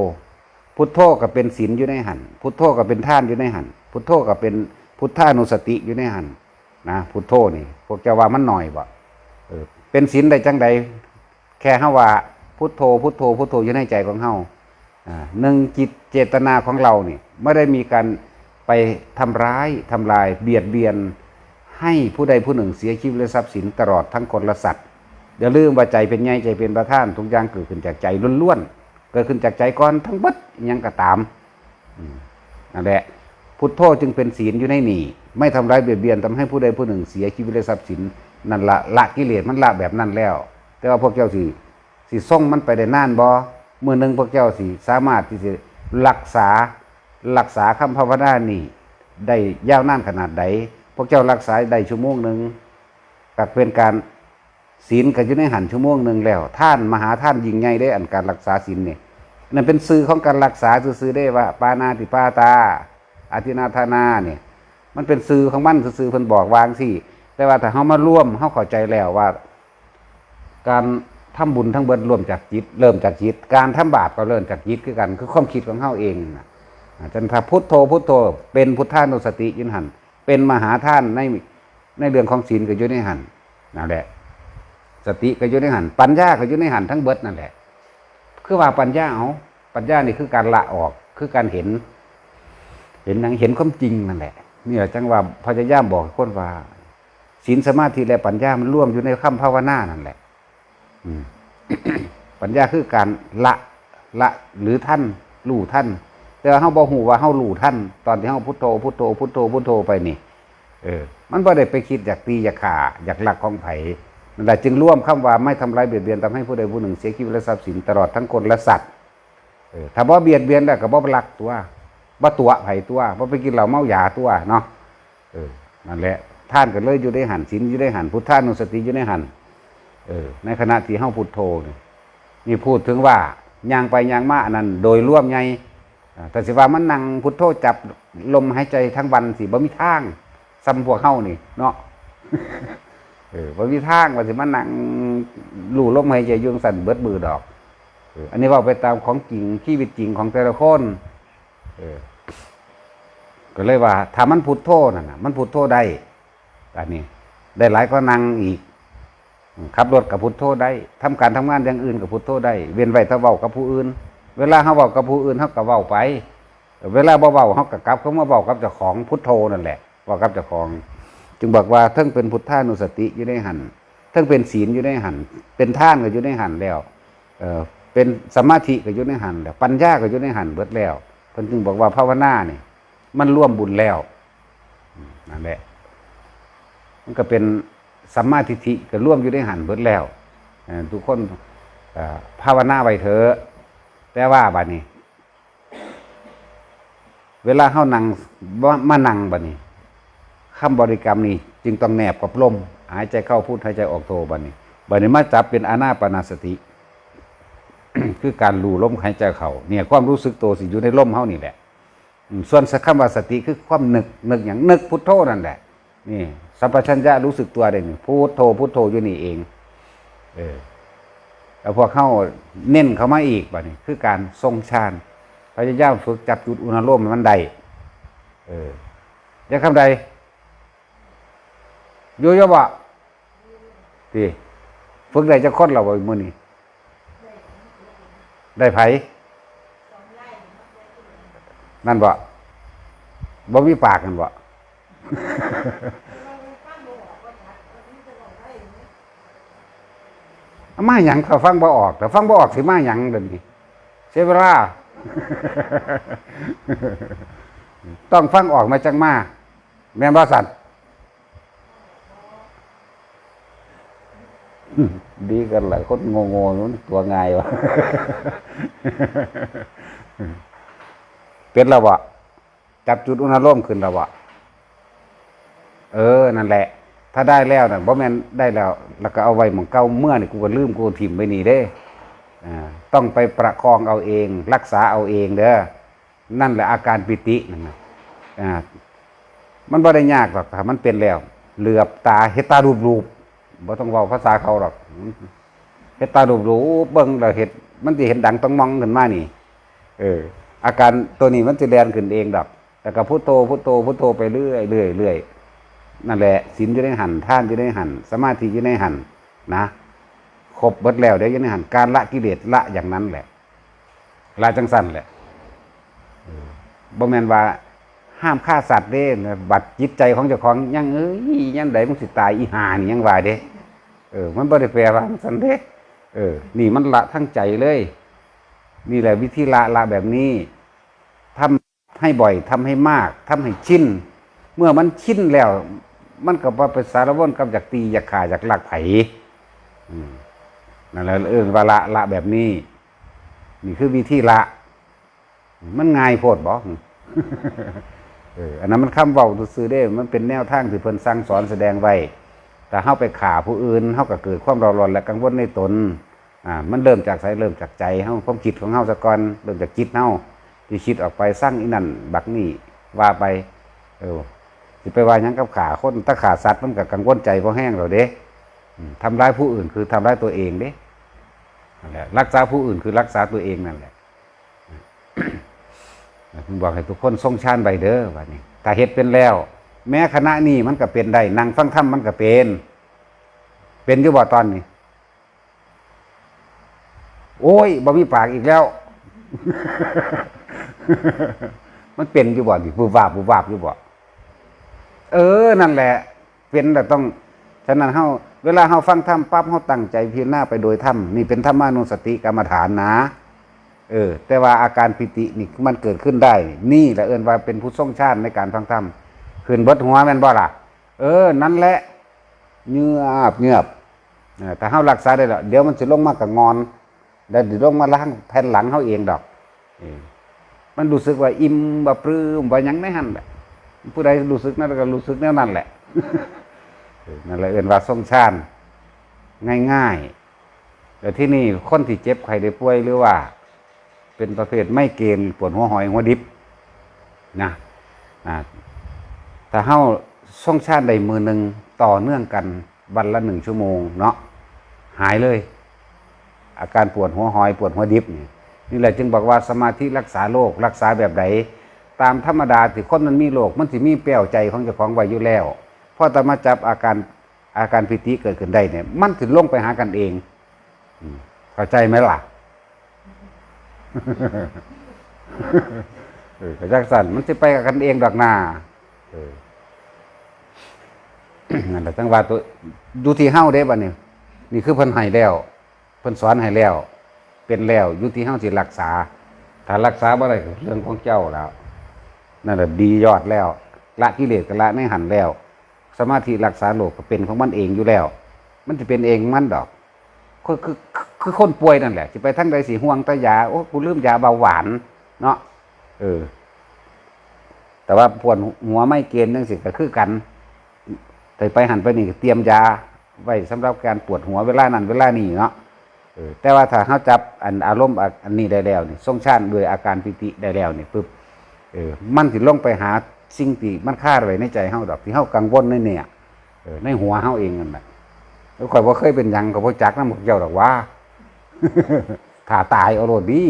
[SPEAKER 1] พุทโธก็เป็นศีลอยู่ในหันพุทโธก็เป็นทานอยู่ในหันพุทโธก็เป็นพุทธานุสติอยู่ในหันนะพุทโธนี่พวกเจ้าว่ามันหน่อยบ่เป็นศีลได้จังใดแค่เฮาว่าพุทโธพุทโธพุทโธอยู่ในใจของเฮาหนึ่งจิตเจตนาของเรานี่ไม่ได้มีการไปทำร้ายทำลายเบียดเบียนให้ผู้ใดผู้หนึ่งเสียชีวิตและทรัพย์สินตลอดทั้งคนและสัตว์อย่าลืมว่าใจเป็นใหญ่ใจเป็นประธานทุกอย่างเกิดขึ้นจากใจล้วน เกิดขึ้นจากใจก่อนทั้งเบิดอิหยังก็ตามนั่นแหละพุทโธจึงเป็นศีลอยู่ในนี่ไม่ทำร้ายเบียดเบียนทำให้ผู้ใดผู้หนึ่งเสียชีวิตและทรัพย์สินนั่นละกิเลสมันละแบบนั้นแล้วแต่ว่าพวกเจ้าสิส่งมันไปได้นานบ่มื้อนึงพวกเจ้าสิสามารถที่จะรักษาคำภาวนานี่ได้ยาวนานขนาดใดพวกเจ้ารักษาได้ชั่วโมงนึงก็เป็นการศีลก็อยู่ในหันชั่วโมงนึงแล้วท่านมหาท่านยิ่งใหญ่ได้อันการรักษาศีลนี่นั่นเป็นสื่อของการรักษาซื่อๆได้ว่าปานาติปาตาอธินาทานาเนี่ยมันเป็นสื่อของมันซื่อๆเพิ่นบอกวางสิแต่ว่าถ้าเฮามาร่วมเฮาเข้าใจแล้วว่าการทำบุญทั้งเบิดรวมจากจิตเริ่มจากจิตการทำบาปก็เริ่มจากจิตคือกันคือความคิดของเฮาเองนะจันทพุทโธพุทโธเป็นพุทธานุสติยินหันเป็นมหาท่านในเรื่องของศีลก็อยู่ในหันนั่นแหละสติก็อยู่ในหันปัญญาก็อยู่ในหันทั้งเบิดนั่นแหละคือว่าปัญญานี่คือการละออกคือการเห็นความจริงนั่นแหละนี่แหละจังว่าพยายามบอกคนว่าศีลสมาธิและปัญญามันร่วมอยู่ในคำภาวนานั่นแหละปัญญาคือการละหรือท่านรู้ท่านแต่เฮาบ่ฮู้ว่าเฮารู้ท่านตอนที่เฮาพุทโธพุทโธพุทโธพุทโธไปนี่มันบ่ได้ไปคิดอยากตีอยากฆ่าอยากลักของไผนั่นแหละจึงร่วมคำว่าไม่ทำร้ายเบียดเบียนทำให้ผู้ใดผู้หนึ่งเสียชีวิตและทรัพย์สินตลอดทั้งคนและสัตว์ถ้าบ่เบียดเบียนแล้วก็บ่ลักตัวบ่ตัวไผตัวบ่ไปกินเหล้าเมายาตัวเนาะนั่นแหละท่านก็เลยอยู่ในหันศีลอยู่ในหันพุทธานุสติอยู่ในหันในขณะที่เฮาพุทโธนี่พูดถึงว่าย่างไปย่างมาอันนั้นโดยร่วมไงแต่สิว่ามันนั่งพุทโธจับลมหายใจทั้งวันสิบ่มีทางซ้ำพวกเฮานี่เนาะบ่มีทางว่าสิมานั่งลู่ลมหายใจอยู่สั่นเบิดมือดอกอันนี้ว่าไปตามของจริงชีวิตจริงของแต่ละคนก็เลยว่าถ้ามันพุทโธนั่นน่ะมันพุทโธได้อันนี้ได้หลายก็นั่งอีกขับรถกับพุทโธได้ทำการทำงานอย่างอื่นกับพุทโธได้เว้นไว้ถ้าเว้ากับผู้อื่นเวลาเฮาเว้ากับผู้อื่นเฮาก็เว้าไปเวลาบ่เว้าเฮาก็กลับเข้ามาเว้ากับเจ้าของพุทโธนั่นแหละเว้ากับเจ้าของจึงบอกว่าทั้งเป็นพุทธานุสติอยู่ในหันทั้งเป็นศีลอยู่ในหันเป็นทานก็อยู่ในหันแล้วเป็นสมาธิก็อยู่ในหันแล้วปัญญาก็อยู่ในหันเบิดแล้วเพิ่นจึงบอกว่าภาวนานี่มันร่วมบุญแล้วนั่นแหละมันก็เป็นสัมมาทิฏฐิก็ร่วมอยู่ในหันเบิดแล้วทุกคนภาวนาไว้เถอะแต่ว่าบัดนี้เวลาเฮานั่งมานั่งบัดนี้คำบริกรรมนี่จึงต้องแนบกับลมหายใจเข้าพุทหายใจออกโทบัดนี้มาจับเป็นอานาปานสติ คือการรู้ลมหายใจเข้าเนี่ยความรู้สึกตัวสิอยู่ในลมเฮานี่แหละส่วนคำว่าสติคือความนึกอย่างนึกพุทโธนั่นแหละนี่สัมปชัญญะรู้สึกตัวได้นี่พุทโธอยู่นี่เองแล้วพอเข้าเน้นเข้ามาอีกบัดนี้คือการทรงฌานพยายามฝึกจับจุดอุณหภูมิมันได้จะคำใดอยู่ยบ่ที่ฝึกได้จะคนเราบ่มื้อนี้ได้ไผนั่นบ่มีปากกันบ่มาหยังถ้าฟังบ่ออกแต่ฟังบ่ออกสิมาหยังเดี๋ยวนี้เสียเวลา ต้องฟังออกมาจังมาแม่นบ่สัตว์ดีกันหลายคนโง่ๆนู้นตัวง่ายวะ เป็นแล้วบ่จับจุดอุณหภูมิขึ้นแล้วบ่นั่นแหละถ้าได้แล้วน่ะบ่แม่นได้แล้วก็เอาไว้หม่องเก่าเมื่อนี่กูก็ลืมกูถิ่มไว้นี่เด้ต้องไปประคองเอาเองรักษาเอาเองเด้อนั่นแหละอาการปิตินั่นน่ะมันบ่ได้ยากหรอกถ้ามันเป็นแล้วเหลือบตาเฮ็ดตารูปบ่ต้องเว้าภาษาเขาหรอกเฮ็ดตารูปเบิ่งแล้วเฮ็ดมันสิเห็นดังต้องมองขึ้นมานี่อาการตัวนี้มันสิแล่นขึ้นเองดอกแต่ก็พุทโธไปเรื่อยนั่นแหละศีลอยู่ในหันทานอยู่ในหันสมาธิอยู่ในหันนะครบเบิดแล้วเดี๋ยวอยู่ในหันการละกิเลสละอย่างนั้นแหละละจังสั่นแหละบ่แม่นว่าห้ามฆ่าสัตว์เด้บัดจิตใจของเจ้าของยังยังใดมันสิตายอีห่านี่ยังว่าเด้มันบ่ได้แปลว่าซั่นเด้นี่มันละทั้งใจเลย นี่แหละวิธีละแบบนี้ทำให้บ่อยทำให้มากทำให้ชินเมื่อมันชินแล้ว มันก็บ่ไปสารวนกับอยากตีอยากฆ่าอยากลักไผนั่นแหละว่าละแบบนี้นี่คือวิธีละมันง่ายโพดบ่ อันนั้นมันคำเว้าซื่อๆเด้มันเป็นแนวทางที่เพิ่นสั่งสอนแสดงไว้แต่เฮาไปฆ่าผู้อื่นเฮาก็เกิดความร้อนและกังวลในตนมันเริ่มจากไสเริ่มจากใจเฮาความคิดของเฮาซะก่อนเริ่มจากจิตเฮาที่คิดออกไปสร้างอีนั่นบักนี่ว่าไปสิไปว่าหยังกับฆ่าคนถ้าฆ่าสัตว์มันก็กังวลใจบ่แห้งแล้วเด้ทำร้ายผู้อื่นคือทำร้ายตัวเองเด้นั่นแหละรักษาผู้อื่นคือรักษาตัวเองนั่นแหละผมบอกให้ทุกคนทรงฌานไว้เด้อว่านี่ถ้าเฮ็ดเป็นแล้วแม้คณะนี้มันก็เป็นได้นั่งฟังธรรมมันก็เป็นอยู่บ่ตอนนี้โอ้ยบ่มีปากอีกแล้ว มันเป็นอยู่บ่นี่บูบวาบอยู่บ่นั่นแหละเป็นแต่ต้องฉะนั้นเฮาเวลาเฮาฟังธรรมปั๊บเฮาตั้งใจพิจารณาไปโดยธรรมนี่เป็นธรรมานุสติกรรมฐานนะแต่ว่าอาการปิตินี่มันเกิดขึ้นได้นี่แหละเอิ้นว่าเป็นผู้ทรงฌานในการฟังธรรมขึ้นเบิดหัวแม่นบ่ล่ะนั่นแหละเงียบถ้าเฮารักษาได้แล้วเดี๋ยวมันสิลงมากับงอนแล้วสิลงมาล้างแผ่นหลังเฮาเองดอกมันรู้สึกว่าอิ่มบ่ปลื้มบ่หยังในหั่นแหละผู้ใดรู้สึกนั้นก็รู้สึกแนวนั้นแหละ นั่นแหละเอิ้นว่าทรงฌานง่ายๆแต่ที่นี่คนที่เจ็บไข้ได้ป่วยหรือว่าเป็นประเภทไม่เกณฑ์ปวดหัวหอยหัวดิบนะถ้าเฮาทรงฌานได้มือหนึ่งต่อเนื่องกันวันละ1 ชั่วโมงเนาะหายเลยอาการปวดหัวหอยปวดหัวดิบนี่แหละจึงบอกว่าสมาธิรักษาโรครักษาแบบไหนตามธรรมดาที่คนมันมีโรคมันสิมีแป้วใจของเจ้าของไว้อยู่แล้วพอแต่มาจับอาการปิติเกิดขึ้นได้เนี่ยมันถึงลงไปหากันเองเข้าใจไหมล่ะกระจักสันมันจะไปกับกันเองดอกนานั่นแหละจังว่าตัวดูที่เฮ้าได้บ่เนี่ยนี่คือเพิ่นให้แล้วเพิ่นสอนให้แล้วเป็นแล้วอยู่ที่เฮ้าสิรักษาถ้ารักษาบ่ได้เรื่องของเจ้าแล้วนั่นแหละดียอดแล้วละกิเลสก็ละในหันแล้วสมาธิรักษาโรคก็เป็นของมันเองอยู่แล้วมันจะเป็นเองมันดอกคือคนป่วยนั่นแหละสิไปทั้งใดสิห่วงตายาโอ้กูลืมยาเบาหวานเนาะแต่ว่าปวดหัวไม่เกณฑ์จังซี่ก็คือกันแต่ไปหันไปนี่เตรียมยาไว้สำหรับการปวดหัวเวลานั้นเวลานี้เนาะแต่ว่าถ้าเฮาจับอารมณ์อันนี้ได้แล้วนี่ทรงฌานด้วยอาการปิติได้แล้วนี่ปึ๊บมันสิลงไปหาสิ่งที่มันคาไว้ในใจเฮาดอกที่เฮากังวลเนี่ยในหัวเฮาเองนั่นแหละแล้วข่อยบ่เคยเป็นหยังก็บ่จักนำพวกเจ้าดอกว่า ถ้าตายเอาโลดดี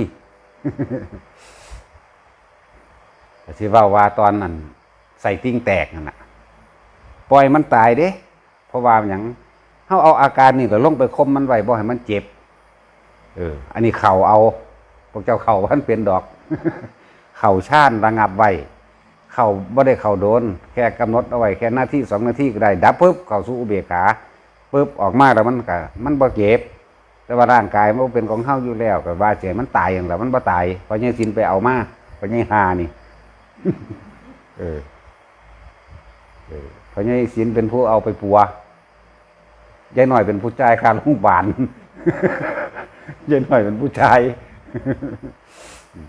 [SPEAKER 1] ก็สิว่าตอนนั้นใส่ติ่งแตกนั่นน่ะปล่อยมันตายเด้เพราะว่าหยังเฮาเอาอาการนี่ก็ลงไปคมมันไว้บ่ให้มันเจ็บอันนี้เข่าเอาพวกเจ้าเข่ามันเป็นดอก เข่าชาญระงับไว้เข่าบ่ได้เข่าโดนแค่กำหนดเอาไว้แค่นาที2 นาทีก็ได้ดับปุ๊บเข้าสู่อุเบกขาปุ๊บออกมาแล้วมันบ่เจ็บแต่ว่าร่างกายมันเป็นของเฮาอยู่แล้วก็ว่าเจ็บมันตายอย่างแล้วมันบ่ตายเพราะยังสินไปเอามาเพราะยังหานี่เพราะยังสินเป็นผู้เอาไปปัวยายหน่อยเป็นผู้ชายคาโรงพยาบาลยายหน่อยเป็นผู้ชาย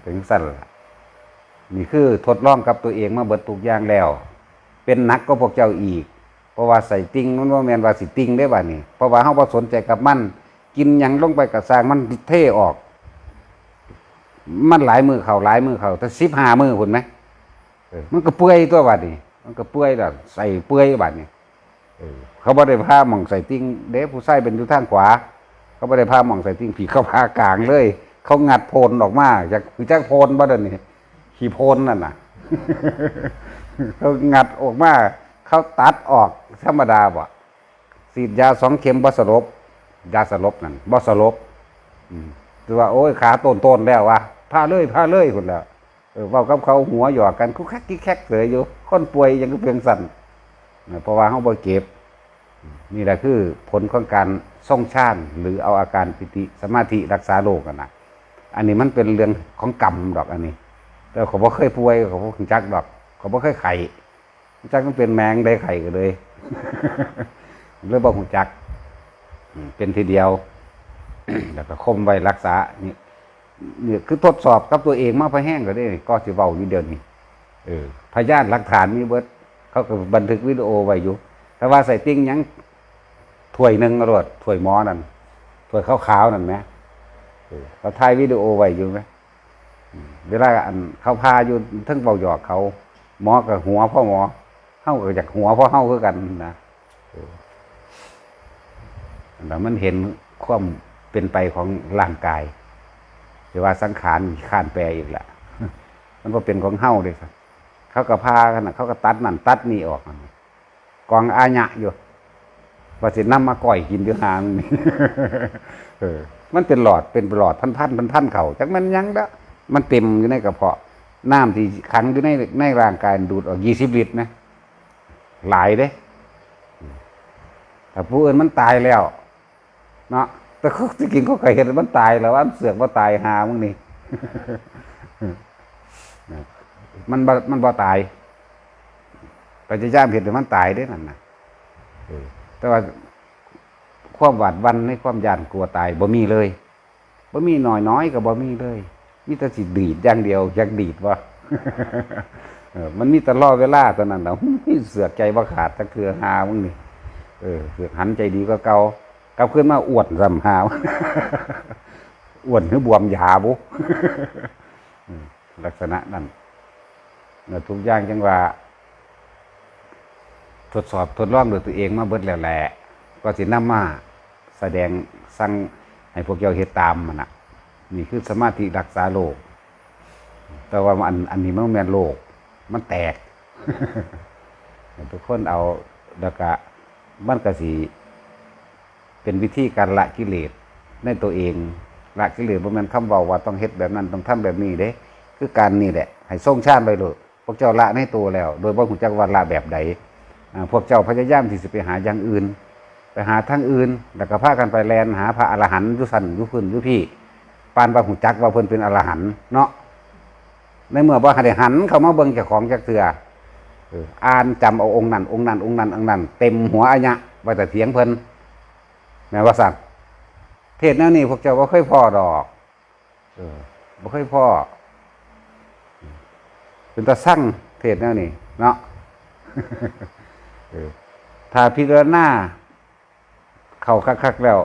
[SPEAKER 1] ถึงสั่นล่ะนี่คือทดลองกับตัวเองมาเบิดทุกอย่างแล้วเป็นนักก็พวกเจ้าอีกเพราะว่าใส่ติ่งมันว่าแม่นว่าสิติ่งได้บ่นี่เพราะว่าเฮาบ่สนใจกับมันกินหยังลงไปก็สร้างมันเทออกมันหลายมือเข้าแต่15 มื้อพุ่นมั้ยมันก็เปื่อยตัวบัดนี้มันก็เปื่อยแล้วใส่เปื่อยบัดนี้เขาบ่ได้พาหม่องใส่ติ่งเด้ผู้ชายเป็นอยู่ทางขวาเขาบ่ได้พาหม่องใส่ติ่งผีเขาพากลางเลยเขางัดโพนออกมาจากคือจักโพนบ่เด้อนี่ขี้โพนนั่นน่ะ เขางัดออกมาเขาตัดออกธรรมดาบ่ฉีดยา2 เข็มบ่สลบยาสลบนั่นบ่สลบคือว่าโอ้ยขาต้นแล้วว่ะพาเลยพุ่นแล้วเว้ากับเขาหัวหยอกกันคุกคักกิ๊กแคกเสยอยู่คนป่วยยังคือเพียงสั่นเพราะว่าเฮาบ่เก็บนี่แหละคือผลของการทรงฌานหรือเอาอาการปิติสมาธิรักษาโรคกันน่ะ อันนี้มันเป็นเรื่องของกรรมดอกอันนี้ แต่เขาบ่เคยป่วยเขาบ่จักดอกเขาบ่เคยไข้จักมันเป็นแมงได้ไข่ก็เลยเรื่องบ่ฮู้จักเป็นทีเดียว แล้วก็คมไว้รักษานี่คือทดสอบกับตัวเองมาพอแห้งก็ได้ก็สิเว้าอยู่เดี๋ยวนี้พยานหลักฐานมีเบิดเขาก็บันทึกวิดีโอไว้อยู่แต่ว่าใส่ติ้งยังถ้วยนึงอรวดถ้วยหมอนั่นถ้วยขาวๆนั่นแหมเขาถ่ายวิดีโอไว้อยู่ไหมเวลาอันเขาพาอยู่ทั้งเบาหยอกเขาหมอกับหัวพ่อหมอเฮาก็จากหัวพ่อเฮาคือกันนะแล้วมันเห็นความเป็นไปของร่างกายแต่ว่าสังขารข้านแปรอีกละมันก็เป็นของเฮาเลยครับเขาก็พากันเขาก็ตัดนั่นตัดนี่ออกกองอาญะอยู่ว่าสินำมาก่อยกินอยู่หางนี่มันเป็นหลอดพันเข่าจากมันยังละมันเต็มอยู่ในกระเพาะน้ำที่ขังอยู่ในร่างกายดูดออก20 ลิตรนะหลายเด้แต่ผู้อื่นมันตายแล้วเนาะแต่เขาที่กินเขาเคยเห็นมันตายแล้วว่าเสือกว่าตายหามึงนี่ มันบ่ตายปัจจัยย่ามเห็นแต่มันตายได้นั่นนะแต่ว่าความหวาดหวั่นในความย่านกลัวตายบ่มีเลยบ่มีน้อยก็บ่มีเลยมีแต่สิดีดอย่างเดียวอยากดีดว่า มันมีแต่ล่อเวลาตอนนั้นน่ะเสือกใจบ่ขาดจักเทื่อหามึงนี่เสือกหันใจดีก็เก่ากลับขึ้นมาอ้วนซำหา อ้วนหรือบวมยาบุ ลักษณะนั้นทุกอย่างจังว่าทดสอบทดลองด้วยตัวเองมาเบิดแล้วแหละก็สินำมาแสดงสั่งให้พวกเจ้าเฮ็ดตามมันน่ะนี่คือสมาธิรักษาโลกแต่ว่าอันนี้มันแม่นโลกมันแตก ทุกคนเอาแล้วก็มันก็สิเป็นวิธีการละกิเลสในตัวเองละกิเลสบ่แม่นคำเว้าว่าต้องเฮ็ดแบบนั้นต้องทำแบบนี้เด้คือการนี่แหละให้ทรงชาติไว้โลดพวกเจ้าละในตัวแล้วโดยบ่ฮู้จักว่าละแบบใดพวกเจ้าพยายามที่สิไปหาอย่างอื่นไปหาทางอื่นแล้วก็พากันไปแลนหาพระอรหันต์อยู่สั่นอยู่พื้นอยู่พี่ปานว่าฮู้จักว่าเพิ่นเป็นอรหันต์เนาะในเมื่อบ่ได้หันเข้ามาเบิ่งเจ้าของจักเทื่ออ่านจำเอาองค์นั้นเต็มหัวอะญะไว้แต่เถียงเพิ่นแม่ว่าสั่นเทศแนวนี้พวกเจ้าบ่เคยพ้อดอกบ่เคยพ้อเป็นตาสั่งเทศแนวนี้เนาะ ถ้าพิจารณาเข้าคักๆแล้ว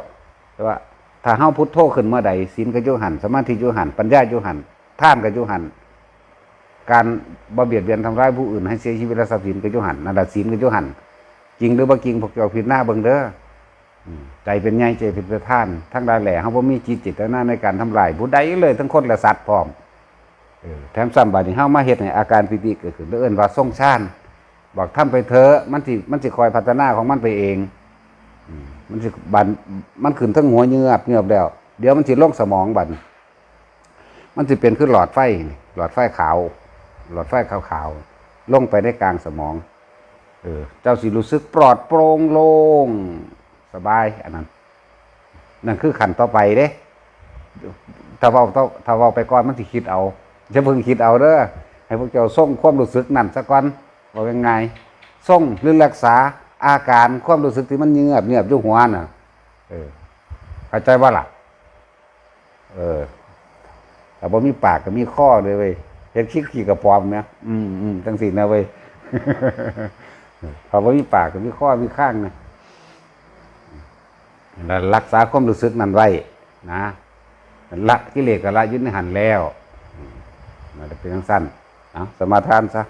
[SPEAKER 1] แต่ว่าถ้าเฮาพุทโธขึ้นเมื่อใดศีลก็อยู่หันสมาธิอยู่หันปัญญาอยู่หันทานก็อยู่หันการบ่เบียดเบียนทำร้ายผู้อื่นให้เสียชีวิตและทรัพย์สินก็อยู่หันนั่นล่ะศีลก็อยู่หันจริงหรือบ่จริงพวกเจ้าพิจารณาเบิ่งเด้อใจเป็นใหญ่ใจเป็นประธานทั้งหลายแหล่เฮาบ่มีจิตเจตนาในการทำลายผู้ใดเลยทั้งคนและสัตว์พร้อมแถมซ้ำบัดนี้เฮามาเฮ็ดให้อาการปิติเกิดขึ้นเอิ้นว่าทรงฌานบอกทำไปเถอะมันสิคอยพัฒนาของมันไปเองมันสิมันขึ้นทั้งหัวเงือบแล้วเดี๋ยวมันสิลงสมองบัดมันสิเป็นขึ้นหลอดไฟขาวหลอดไฟขาวลงไปในกลางสมองเจ้าสิรู้สึกปลอดโปร่งโล่งสบายอันนั้นนั่นคือขั้นต่อไปเด้ถ้าเว้าไปก่อนมันสิคิดเอาจะเพิ่งคิดเอาเด้อให้พวกเจ้าส่งความรู้สึกนั่นซะก่อนว่ายังไงส่งหรือรักษาอาการความรู้สึกที่มันเงียบอยู่หัวน่ะเข้าใจว่าล่ะแต่บ่มีปากก็มีข้อเลยเว้ยเฮ็ดขี้กระปอมนะจังซี่นะเว้ย พอบ่มีปากก็มีข้อมีข้างนะแล้วรักษาความรู้สึกนั้นไว้นะละกิเลสก็ละยึดในหันแล้วมันจะเป็นจังซั่นสมาทานซะ